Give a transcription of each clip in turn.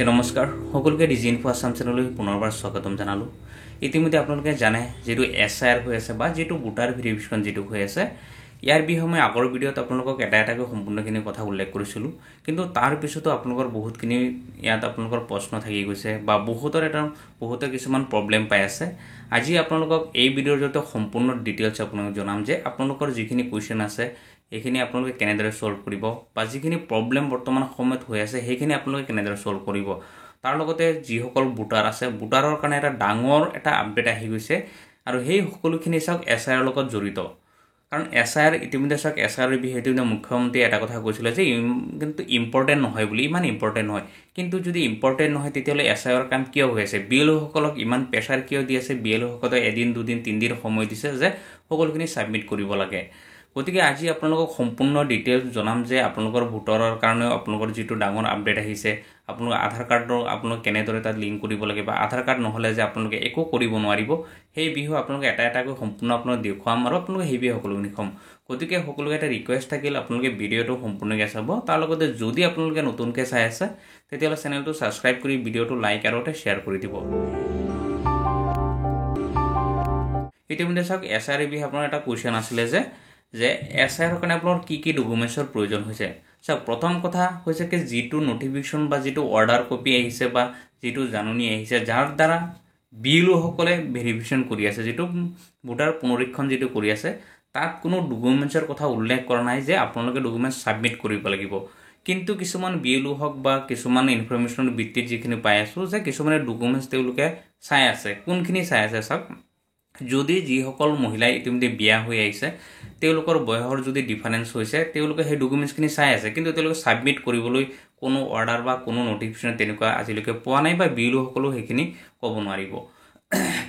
নমস্কাৰ সকলোকে ডিজি ইনফো আসাম চেনেললৈ পুনৰবাৰ স্বাগতম জনালো। ইতিমধ্যে আপোনালোকে জানে যেটো এসআইআৰ হৈ আছে বা যেটো ভোটাৰ ভেৰিফিকেশ্যন যেটো হৈ আছে ইয়াৰ বিষয়ে মই আগৰ ভিডিঅ'ত আপোনালোকক এটা সম্পূৰ্ণখিনি কথা উল্লেখ কৰিছিলো, কিন্তু তাৰ পিছতো আপোনালোকৰ বহুতখিনি ইয়াত আপোনালোকৰ প্ৰশ্ন থাকি গৈছে বা বহুতৰ কিছুমান প্ৰবলেম পাই আছে। আজি আপোনালোকক এই ভিডিঅ'ৰ জৰিয়তে সম্পূৰ্ণ ডিটেইলছ আপোনালোকক জনাম যে আপোনালোকৰ যিখিনি কোৱেশ্চন আছে এইখিনি আপোনালোকে কেনেদৰে সলভ কৰিব বা যিখিনি প্ৰবলেম বৰ্তমান সময়ত হৈ আছে সেইখিনি আপোনালোকে কেনেদৰে সলভ কৰিব। তাৰ লগতে যিসকল ভোটাৰ আছে ভোটাৰৰ কাৰণে এটা ডাঙৰ এটা আপডেট আহি গৈছে আৰু সেই সকলোখিনি চাওক এসআইআৰ লগত জড়িত। কাৰণ এসআইআৰ ইতিমধ্যে চাওক এসআইআৰ বিষয়ে মুখ্যমন্ত্ৰী এটা কথা কৈছিলে যে কিন্তু ইম্পৰ্টেণ্ট নহয় বুলি, ইমান ইম্পৰ্টেণ্ট নহয়। কিন্তু যদি ইম্পৰ্টেণ্ট নহয় তেতিয়াহ'লে এসআইআৰ কাম কিয় হৈ আছে, বিএলঅ'সকলক ইমান প্ৰেছাৰ কিয় দি আছে, বিএলঅ'সকলে এদিন দুদিন তিনিদিন সময় দিছে যে সকলোখিনি ছাবমিট কৰিব লাগে। গতিকে আজি আপোনালোকক সম্পূৰ্ণ ডিটেইলছ জনাম যে আপোনালোকৰ ভোটাৰৰ কাৰণে আপোনালোকৰ যিটো ডাঙৰ আপডেট আহিছে, আপোনালোকৰ আধাৰ কাৰ্ডৰ আপোনালোক কেনেদৰে তাত লিংক কৰিব লাগে বা আধাৰ কাৰ্ড নহ'লে যে আপোনালোকে একো কৰিব নোৱাৰিব, সেই বিষয়ে আপোনালোকে এটাকৈ সম্পূৰ্ণ আপোনালোক দেখুৱাম আৰু আপোনালোকে সেই বিষয়ে সকলোখিনি ক'ম। গতিকে সকলোকে এটা ৰিকুৱেষ্ট থাকিল আপোনালোকে ভিডিঅ'টো সম্পূৰ্ণকৈ চাব। তাৰ লগতে যদি আপোনালোকে নতুনকৈ চাই আছে তেতিয়াহ'লে চেনেলটো ছাবস্ক্ৰাইব কৰি ভিডিঅ'টো লাইক আৰু শ্বেয়াৰ কৰি দিব। ইতিমধ্যে চাওক এসআইআৰ বিষয়ে আপোনাৰ এটা কুৱেশ্যন আছিলে যে এসআইআৰৰ কাৰণে আপোনাৰ কি ডকুমেণ্টছৰ প্ৰয়োজন হৈছে। চাওক প্ৰথম কথা হৈছে কি যিটো নটিফিকেশ্যন বা যিটো অৰ্ডাৰ কপি আহিছে বা যিটো জাননী আহিছে যাৰ দ্বাৰা বিএলঅ'সকলে ভেৰিফিকেশ্যন কৰি আছে, যিটো ভোটাৰ পুনৰীক্ষণ যিটো কৰি আছে তাত কোনো ডকুমেণ্টছৰ কথা উল্লেখ কৰা নাই যে আপোনালোকে ডকুমেণ্টছ ছাবমিট কৰিব লাগিব। কিন্তু কিছুমান বিএলঅ' হওক বা কিছুমান ইনফৰমেশ্যনৰ ভিত্তিত যিখিনি পাই আছোঁ যে কিছুমানে ডকুমেণ্টছ তেওঁলোকে চাই আছে। কোনখিনি চাই আছে চাওক, যদি যিসকল মহিলাই ইতিমধ্যে বিয়া হৈ আহিছে তেওঁলোকৰ বয়সৰ যদি ডিফাৰেঞ্চ হৈছে তেওঁলোকে সেই ডকুমেণ্টছখিনি চাই আছে, কিন্তু তেওঁলোকে ছাবমিট কৰিবলৈ কোনো অৰ্ডাৰ বা কোনো নটিফিকেশ্যন তেনেকুৱা আজিলৈকে পোৱা নাই বা বিএলঅ'সকলেও সেইখিনি ক'ব নোৱাৰিব।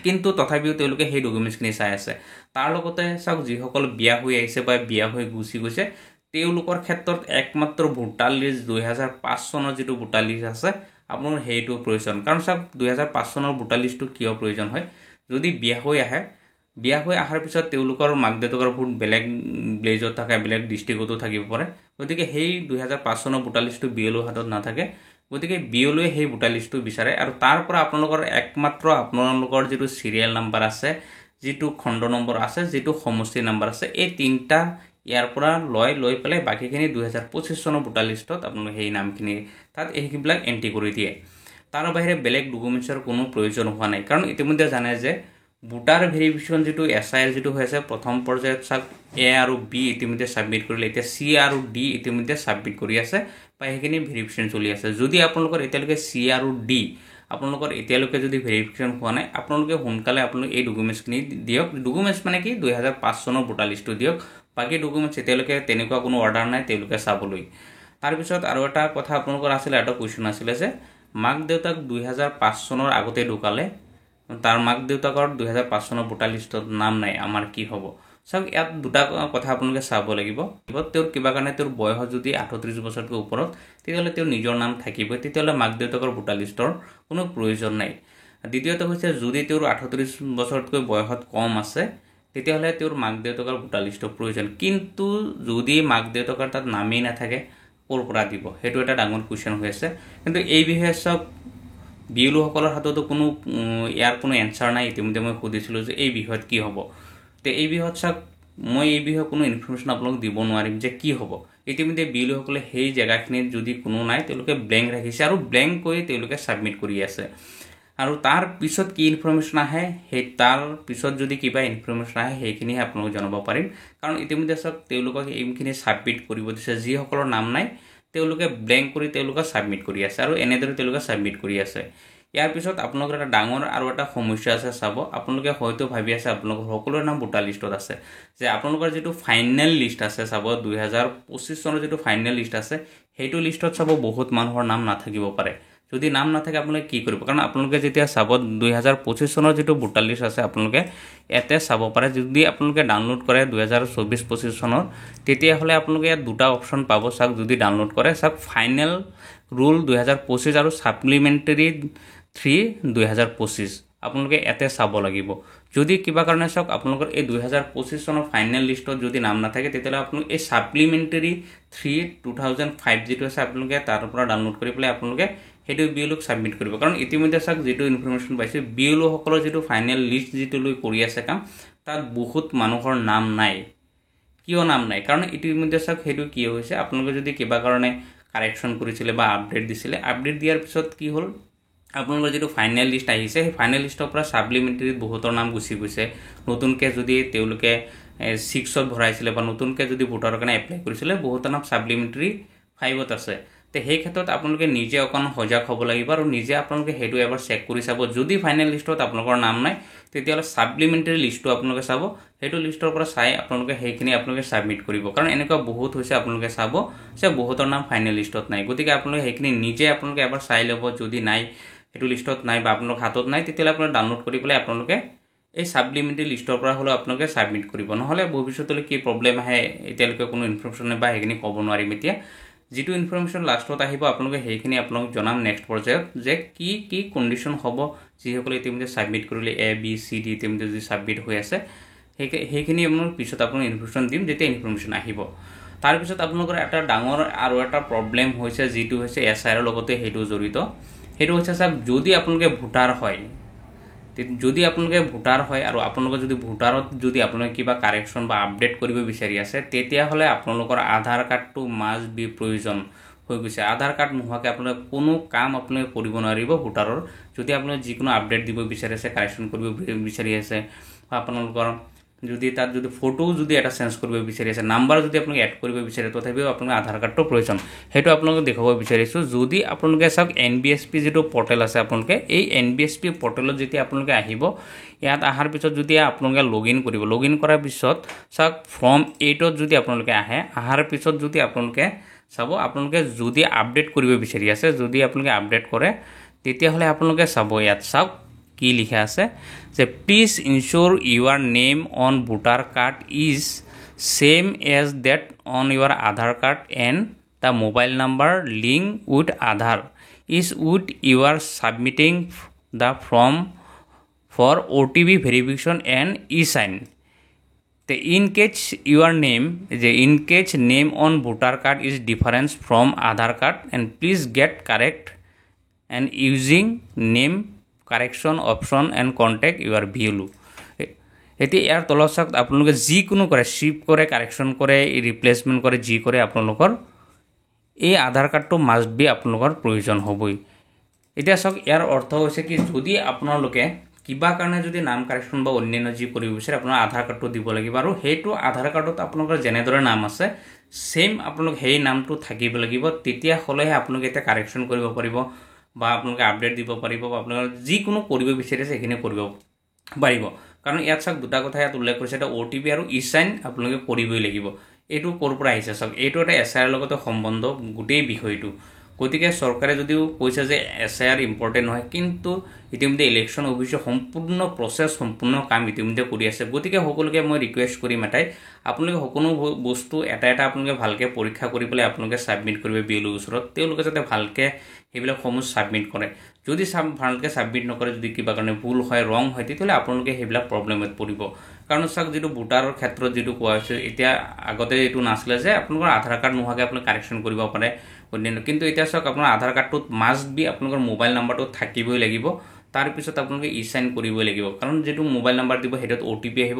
কিন্তু তথাপিও তেওঁলোকে সেই ডকুমেণ্টছখিনি চাই আছে। তাৰ লগতে চাওক যিসকল বিয়া হৈ আহিছে বা বিয়া হৈ গুচি গৈছে তেওঁলোকৰ ক্ষেত্ৰত একমাত্ৰ ভোটাৰ লিষ্ট 2005 চনৰ যিটো ভোটাৰ লিষ্ট আছে আপোনাৰ সেইটো প্ৰয়োজন। কাৰণ চাওক 2005 চনৰ ভোটাৰ লিষ্টটো কিয় প্ৰয়োজন হয়, যদি বিয়া হৈ অহাৰ পিছত তেওঁলোকৰ মাক দেউতাকৰ ভোট বেলেগ ব্লেজত থাকে, বেলেগ ডিষ্ট্ৰিক্টতো থাকিব পাৰে। গতিকে সেই 2005 চনৰ ভোটাৰ লিষ্টটো বিএলঅ'ৰ হাতত নাথাকে। গতিকে বিএলঅ'য়ে সেই ভোটাৰ লিষ্টটো বিচাৰে আৰু তাৰ পৰা আপোনালোকৰ একমাত্ৰ আপোনালোকৰ যিটো চিৰিয়েল নাম্বাৰ আছে, যিটো খণ্ড নম্বৰ আছে, যিটো সমষ্টি নাম্বাৰ আছে, এই তিনিটা ইয়াৰ পৰা লৈ পেলাই বাকীখিনি 2025 চনৰ ভোটাৰ লিষ্টত আপোনালোকে সেই নামখিনি তাত এইবিলাক এণ্ট্ৰি কৰি দিয়ে। তাৰ বাহিৰে বেলেগ ডকুমেণ্টছৰ কোনো প্ৰয়োজন হোৱা নাই। কাৰণ ইতিমধ্যে জানে যে ভোটাৰ ভেৰিফিকেশ্যন যিটো এসআইআৰ যিটো হৈ আছে প্ৰথম পৰ্যায়ত চাওক এ আৰু বি ইতিমধ্যে ছাবমিট কৰিলে, এতিয়া চি আৰু ডি ইতিমধ্যে ছাবমিট কৰি আছে বা সেইখিনি ভেৰিফিকেশ্যন চলি আছে। যদি আপোনালোকৰ এতিয়ালৈকে চি আৰু ডি আপোনালোকৰ এতিয়ালৈকে যদি ভেৰিফিকেশ্যন হোৱা নাই আপোনালোকে সোনকালে আপোনালোকে এই ডকুমেণ্টছখিনি দিয়ক। ডকুমেণ্টছ মানে কি 2005 চনৰ ভোটাৰ লিষ্টটো দিয়ক। বাকী ডকুমেণ্টছ এতিয়ালৈকে তেনেকুৱা কোনো অৰ্ডাৰ নাই তেওঁলোকে চাবলৈ। তাৰপিছত আৰু এটা কথা আপোনালোকৰ আছিলে, এটা কুৱেশ্যন আছিলে যে মাক দেউতাক 2005 চনৰ আগতে ঢুকালে, তাৰ মাক দেউতাকৰ 2005 চনৰ ভোটাৰ লিষ্টত নাম নাই, আমাৰ কি হ'ব। চাওক ইয়াত দুটা কথা আপোনালোকে চাব লাগিব। তেওঁৰ কিবা কাৰণে তেওঁৰ বয়স যদি 38 বছৰতকৈ ওপৰত তেতিয়াহ'লে তেওঁৰ নিজৰ নাম থাকিবই, তেতিয়াহ'লে মাক দেউতাকৰ ভোটাৰ লিষ্টৰ কোনো প্ৰয়োজন নাই। দ্বিতীয়তে হৈছে যদি তেওঁৰ 38 বছৰতকৈ বয়সত কম আছে তেতিয়াহ'লে তেওঁৰ মাক দেউতাকৰ ভোটাৰ লিষ্টৰ প্ৰয়োজন। কিন্তু যদি মাক দেউতাকৰ তাত নামেই নাথাকে ক'ৰ পৰা দিব, সেইটো এটা ডাঙৰ কুৱেশ্যন হৈ আছে। কিন্তু এই বিষয়ে চাওক বিএলঅ'সকলৰ হাততো ইয়াৰ কোনো এনচাৰ নাই। ইতিমধ্যে মই সুধিছিলোঁ যে এই বিষয়ত কি হ'ব, তো এই বিষয়ত চাওক মই এই বিষয়ে কোনো ইনফৰমেশ্যন আপোনালোক দিব নোৱাৰিম যে কি হ'ব। ইতিমধ্যে বিএলঅ'সকলে সেই জেগাখিনিত যদি কোনো নাই তেওঁলোকে ব্লেংক ৰাখিছে আৰু ব্লেংক কৰি তেওঁলোকে ছাবমিট কৰি আছে। আৰু তাৰ পিছত কি ইনফৰমেশ্যন আহে, সেই তাৰ পিছত যদি কিবা ইনফৰমেশ্যন আহে সেইখিনিহে আপোনালোক জনাব পাৰিম। কাৰণ ইতিমধ্যে চাওক তেওঁলোকক এইখিনি ছাবমিট কৰিব দিছে, যিসকলৰ নাম নাই তেওঁলোকে ব্লেংক কৰি তেওঁলোকে ছাবমিট কৰি আছে আৰু এনেদৰে তেওঁলোকে ছাবমিট কৰি আছে। ইয়াৰ পিছত আপোনালোকৰ এটা ডাঙৰ আৰু এটা সমস্যা আছে চাব। আপোনালোকে হয়তো ভাবি আছে আপোনালোকৰ সকলোৰে নাম ভোটাৰ লিষ্টত আছে, যে আপোনালোকৰ যিটো ফাইনেল লিষ্ট আছে চাব 2025 চনৰ যিটো ফাইনেল লিষ্ট আছে সেইটো লিষ্টত চাব বহুত মানুহৰ নাম নাথাকিব পাৰে। যদি নাম নাথাকে আপোনালোকে কি কৰিব, কাৰণ আপোনালোকে যেতিয়া চাব 2025 চনৰ যিটো ভোটাৰ লিষ্ট আছে আপোনালোকে ইয়াতে চাব পাৰে। যদি আপোনালোকে ডাউনলোড কৰে 2024-25 চনৰ তেতিয়াহ'লে আপোনালোকে ইয়াত দুটা অপশ্যন পাব। চাওক যদি ডাউনলোড কৰে চাওক ফাইনেল ৰুল 2025 আৰু ছাপ্লিমেণ্টেৰী 3 2025 আপোনালোকে ইয়াতে চাব লাগিব। যদি কিবা কাৰণে চাওক আপোনালোকৰ এই 2025 চনৰ ফাইনেল লিষ্টত যদি নাম নাথাকে তেতিয়াহ'লে আপোনালোকে এই ছাপ্লিমেণ্টেৰী 3 2005 যিটো আছে আপোনালোকে তাৰ পৰা ডাউনলোড কৰি পেলাই আপোনালোকে সেইটো BLOক সাবমিট কৰিব কাৰণ ইতিমধ্যে চাওক যেটো ইনফৰমেশন পাইছে BLO সকলৰ যেটো ফাইনাল লিষ্ট যেটো লৈ কৰি আছে কাম তাত বহুত মানুহৰ নাম নাই কিয় নাম নাই কাৰণ ইতিমধ্যে চাওক হেতু কি হৈছে আপোনালোকে যদি কিবা কাৰণে কাৰেকচন কৰিছিলে বা আপডেট দিছিলে আপডেট দিয়াৰ পিছত কি হ'ল আপোনালোকৰ যেটো ফাইনাল লিষ্ট আহিছে সেই ফাইনাল লিষ্টৰ পৰা সাবলিমেন্টাৰী বহুতৰ নাম গুছি গৈছে নতুনকে যদি তেওঁলোকে 6ত ভৰাইছিলে বা নতুনকে যদি ভোটাৰৰ কাৰণে এপ্লাই কৰিছিলে বহুতৰ নাম সাবলিমেন্টাৰী 5ত আছে তে সেই ক্ষেত্ৰত আপোনালোকে নিজে অকন সজাগ হ'ব লাগিব আৰু নিজে আপোনালোকে হেতু এবাৰ চেক কৰি চাব যদি ফাইনাল লিষ্টত আপোনালোকৰ নাম নাই তেতিয়ালে সাবলিমেন্টাৰী লিষ্টটো আপোনালোকে চাব হেতু লিষ্টৰ পৰা চাই আপোনালোকে হেখিনি আপোনালোকে সাবমিট কৰিব কাৰণ এনেকুৱা বহুত হৈছে আপোনালোকে চাব যে বহুতৰ নাম ফাইনাল লিষ্টত নাই গতিকে আপোনালোকে হেখিনি নিজে আপোনালোকে এবাৰ চাই ল'ব যদি নাই হেতু লিষ্টত নাই বা আপোনালোকৰ হাতত নাই তেতিয়ালে আপোনালোকে ডাউনলোড কৰি পেলাই আপোনালোকে এই সাবলিমেন্টাৰী লিষ্টৰ পৰা হলো আপোনালোকে সাবমিট কৰিব নহলে ভৱিষ্যতলৈ কি প্ৰবলেম আহে এতিয়ালৈকে কোনো ইনফৰমেশন বা হেখিনি ক'ব নোৱাৰিম এতিয়া যেটো ইনফৰমেশন লাষ্টত আহিব আপোনালোকে হেখিনি আপোনালোক জনাম নেক্সট পৰ্যায়ত যে কি কন্ডিশন হ'ব যিসকলে ইতিমধ্যে সাবমিট কৰিলে A B C D ইতিমধ্যে যি সাবমিট হৈ আছে হেখিনি আপোনালোক পিছত আপোনাক ইনফৰমেশন দিম যেতে ইনফৰমেশন আহিব তাৰ পিছত আপোনালোকৰ এটা ডাঙৰ আৰু এটা প্ৰবলেম হৈছে যেটো হৈছে SIR লগতে হেতু জড়িত হেতু হৈছে সব যদি আপোনালোকে ভোটাৰ হয় যদি আপোনালোকে ভোটাৰ হয় আৰু আপোনালোকে যদি ভোটাৰত যদি আপোনালোকে কিবা কাৰেকচন বা আপডেট কৰিব বিচাৰি আছে তেতিয়া হলে আপোনালোকৰ আধাৰ কাৰ্ডটো মাস্ট বি প্ৰয়োজন হৈ গৈছে আধাৰ কাৰ্ড নোহোৱাকে আপোনালোকে কোনো কাম আপোনালোকে কৰিব নোৱাৰিব ভোটাৰৰ যদি আপোনালোকে যিকোনো আপডেট দিব বিচাৰি আছে কাৰেকচন কৰিব বিচাৰি আছে বা আপোনালোকৰ যদি তাত যদি ফটো যদি এটা চেঞ্জ কৰিব বিচাৰি আছে নাম্বাৰ যদি আপোনালোকে এড কৰিব বিচাৰে তথাপিও আপোনালোকৰ আধাৰ কাৰ্ডটো প্ৰয়োজন হেতু আপোনালোকে দেখাব বিচাৰিছো যদি আপোনালোকে চাওক NBSP যেটো পৰ্টেল আছে আপোনালোকে এই NBSP পৰ্টেলত যেতিয়া আপোনালোকে আহিব ইয়াত আহাৰ পিছত যদি আপোনালোকে লগইন কৰিব লগইন কৰাৰ পিছত চাওক ফৰ্ম 8ত যদি আপোনালোকে আহাৰ পিছত যদি আপোনালোকে চাব আপোনালোকে যদি আপডেট কৰিব বিচাৰি আছে যদি আপোনালোকে আপডেট কৰে তেতিয়া হলে আপোনালোকে চাব ইয়াত চাওক কি লিখা আছে যে please ensure your name on voter card is same as that on your Aadhaar card and the mobile number link with Aadhaar is with your submitting the form for OTP verification and e-sign. The in case your name on voter card is different from Aadhaar card and please get correct and using name correction option and contact your BLO এটি ইয়াৰ তলত চাওক আপোনালোকে যি কোনো কৰে shift কৰে correction কৰে ৰিপ্লেসমেন্ট কৰে যি কৰে আপোনালোকৰ এই আধাৰ কাৰ্ডটো মাস্ট বি আপোনালোকৰ প্ৰয়োজন হ'বই এতিয়া চাওক ইয়াৰ অৰ্থ হৈছে কি যদি আপোনালোকে কিবা কাৰণে যদি নাম কাৰেকচন বা অন্যান্য যি কৰিব বিচাৰে আপোনাৰ আধাৰ কাৰ্ডটো দিব লাগিব আৰু হেতু আধাৰ কাৰ্ডত আপোনালোকৰ জেনেদৰে নাম আছে সেম আপোনালোক হেই নামটো থাকিব লাগিব তেতিয়া হলেহে আপোনালোকে এটা কাৰেকচন কৰিব পাৰিব বা আপোনালোকে আপডেট দিব পাৰিব বা আপোনালোকে যি কোনো কৰিব বিচাৰিছে এখিনি কৰিব পাৰিব কাৰণ ইয়াত চাওক দুটা কথা ইয়াত উল্লেখ কৰিছে এটা OTP আৰু e-sign আপোনালোকে কৰিবই লাগিব এটো কৰ পৰা আহিছে চাওক এটো এটা SIR লগতে সম্বন্ধ গুটেই বিষয়টো গতিকে সৰকাৰে যদিও কৈছে যে SIR ইম্পৰ্টেন্ট নহয় কিন্তু ইতিমধ্যে ইলেকশন অফিসে সম্পূৰ্ণ প্ৰসেস সম্পূৰ্ণ কাম ইতিমধ্যে কৰি আছে গতিকে সকলোকে মই ৰিকুৱেষ্ট কৰিম এটাই আপোনালোকে সকলো বস্তু এটা আপোনালোকে ভালকে পৰীক্ষা কৰি পেলাই আপোনালোকে সাবমিট কৰিব BLO ওচৰত তেওঁলোকে যাতে ভালকে হেবিলাক সমূহ সাবমিট কৰে যদি ভালকে সাবমিট নকৰে যদি কিবা কাৰণে ভুল হয় ৰং হয় তেতিয়ালে আপোনালোকে হেবিলাক প্ৰবলেমত পৰিব কাৰণ চাওক যেটো ভোটাৰৰ ক্ষেত্ৰত যেটো কোৱা হৈছে এতিয়া আগতে এটো নাছিলে যে আপোনালোকৰ আধাৰ কাৰ্ড নোহাকে আপুনি কাৰেকচন কৰিব পাৰে কিন্তু এতিয়া চাওক আপোনাৰ আধাৰ কাৰ্ডটোত মাস্ট বি আপোনালোকৰ মোবাইল নাম্বাৰটো থাকিবই লাগিব তাৰ পিছত আপোনালোকে e-sign কৰিবই লাগিব কাৰণ যেটো মোবাইল নাম্বাৰ দিব হেতত OTP আহিব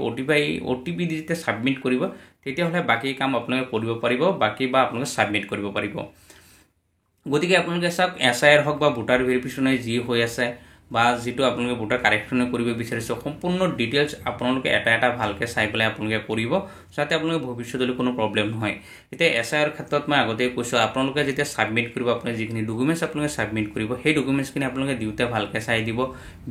OTP দি যেতিয়া সাবমিট কৰিব তেতিয়া হলে বাকি কাম আপোনালোকে কৰিব পাৰিব বাকি বা আপোনালোকে সাবমিট কৰিব পাৰিব গতিকে আপোনালোকে চাওক SIR হক বা ভোটাৰ ভেৰিফিকেশনে যি হৈ আছে বা যেটো আপোনালোকে ভোটাৰ কাৰেকচন কৰিব বিচাৰিছে সম্পূৰ্ণ ডিটেইলছ আপোনালোকে এটা ভালকে চাই পেলাই আপোনালোকে কৰিব যাতে আপোনালোকে ভৱিষ্যতলৈ কোনো প্ৰবলেম নহয় এতিয়া SIR ক্ষেত্ৰত মই আগতে কৈছো আপোনালোকে যেতিয়া সাবমিট কৰিব আপুনি যিখিনি ডকুমেন্টছ আপোনালোকে সাবমিট কৰিব সেই ডকুমেন্টছখিনি আপোনালোকে দিউতে ভালকে চাই দিব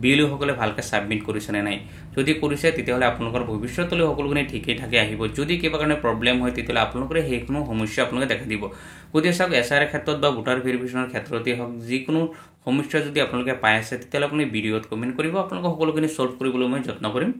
BLO সকলে ভালকে সাবমিট কৰিছে নে নাই যদি কৰিছে তেতিয়াহলে আপোনালোকৰ ভৱিষ্যতলৈ সকলোখিনি ঠিকই থাকে আহিব যদি কিবা কাৰণে প্ৰবলেম হয় তেতিয়াহলে আপোনালোকৰ হেইকোনো সমস্যা আপোনালোকে দেখা দিব গতিকে চাওক SIR ক্ষেত্ৰত বা ভোটাৰ ভেৰিফিকেশনৰ ক্ষেত্ৰতে হক যিকোনো সমস্যা যদি আপোনালোকে পাই আছে তেতিয়ালে আপুনি ভিডিঅত কমেন্ট কৰিব আপোনালোক সকলোখিনি সলভ কৰিবলৈ মই যত্ন কৰিম